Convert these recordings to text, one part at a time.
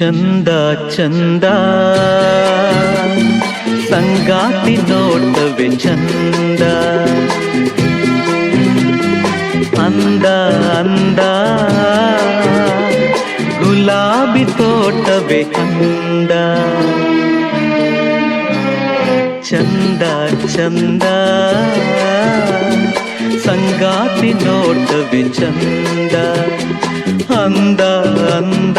ಚಂದ ಚಂದ ಸಂಗಾತಿ ನೋಟವೇ ಚಂದ, ಅಂದ ಅಂದ ಗುಲಾಬಿ ತೋಟವೇ ಅಂದ. ಚಂದ ಚಂದ ಸಂಗಾತಿ ನೋಟವೇ ಚಂದ, ಅಂದ ಅಂದ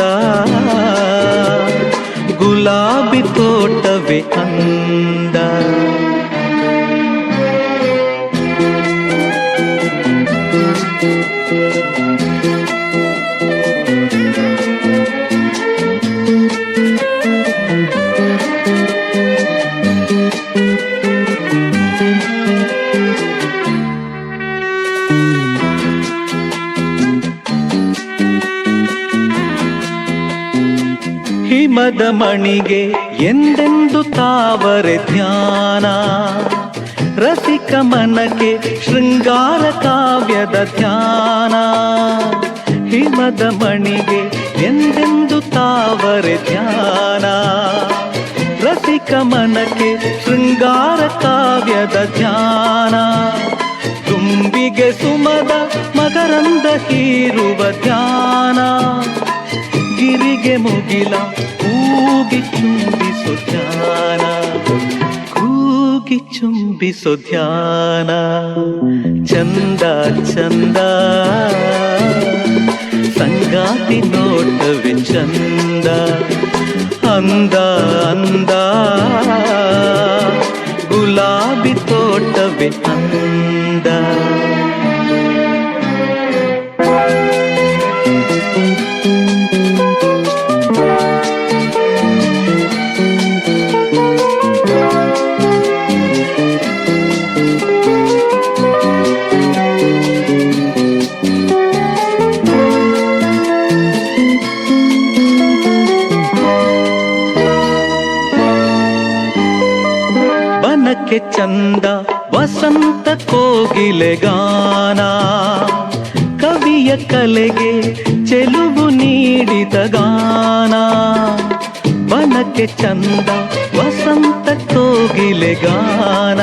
ಗುಲಾಬಿ ತೋಟವೇ ಅಂದ. ಹಿಮದ ಮಣಿಗೆ ಎಂದೆಂದು ತಾವರೆ ಧ್ಯಾನ, ರಸಿಕ ಮನಕ್ಕೆ ಶೃಂಗಾರ ಕಾವ್ಯದ ಧ್ಯಾನ. ಹಿಮದ ಮಣಿಗೆ ಎಂದೆಂದು ತಾವರೆ ಧ್ಯಾನ, ರಸಿಕ ಮನಕ್ಕೆ ಶೃಂಗಾರ ಕಾವ್ಯದ ಧ್ಯಾನ. ತುಂಬಿಗೆ ಸುಮದ ಮಕರಂದ ಹೀರುವ ಧ್ಯಾನ, ಗಿರಿಗೆ ಮುಗಿಲ ಕೂಗಿ ಚುಂಬಿಸೋ ಧ್ಯಾನ, ಕೂಗಿ ಚುಂಬಿಸೋ ಧ್ಯಾನ. ಚಂದ ಚಂದ ಸಂಗಾತಿ ನೋಟವೇ ಚಂದ, ಅಂದ ಅಂದ ಗುಲಾಬಿ ತೋಟವೇ ಅಂದ. ಬನಕ್ಕೆ ಚಂದ ವಸಂತ ಕೋಗಿಲೆ ಗಾನ, ಕವಿಯ ಕಲೆಗೆ ಚೆಲುವು ನೀಡಿದ ಗಾನ. ಬನಕ್ಕೆ ಚಂದ ವಸಂತ ಕೋಗಿಲೆ ಗಾನ,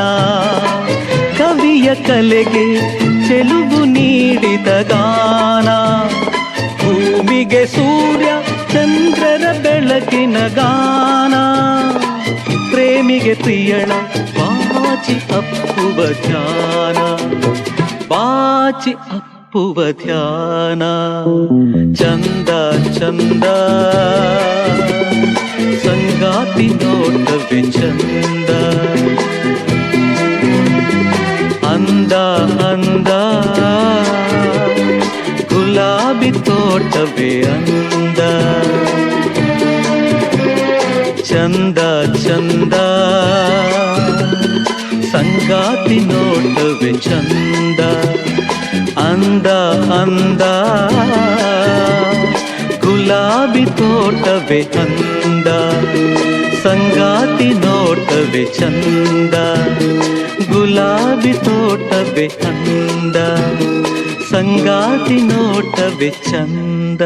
ಕವಿಯ ಕಲೆಗೆ ಚೆಲುವು ನೀಡಿದ ಗಾನ. ಭೂಮಿಗೆ ಸೂರ್ಯ ಚಂದ್ರರ ಬೆಳಕಿನ ಗಾನ, ಪ್ರೇಮಿಗೆ ಪ್ರಿಯಳ ಬಾಚಿ ಅಪ್ಪುವ ಧ್ಯಾನ, ಬಾಚಿ ಅಪ್ಪುವ ಧ್ಯಾನ. ಚಂದ ಚಂದ ಸಂಗಾತಿ ನೋಟವೇ ಚಂದ, ಅಂದ ಅಂದ ಗುಲಾಬಿ ತೋಟವೇ ಅಂದ. ಚಂದ ಚಂದ ಸಂಗಾತಿ ನೋಟವೇ ಚಂದ, ಅಂದ ಅಂದ ಗುಲಾಬಿ ತೋಟವೇ ಅಂದ. ಸಂಗಾತಿ ನೋಟವೇ ಚಂದ, ಗುಲಾಬಿ ತೋಟವೇ ಅಂದ. ಸಂಗಾತಿ ನೋಟವೇ ಚಂದ.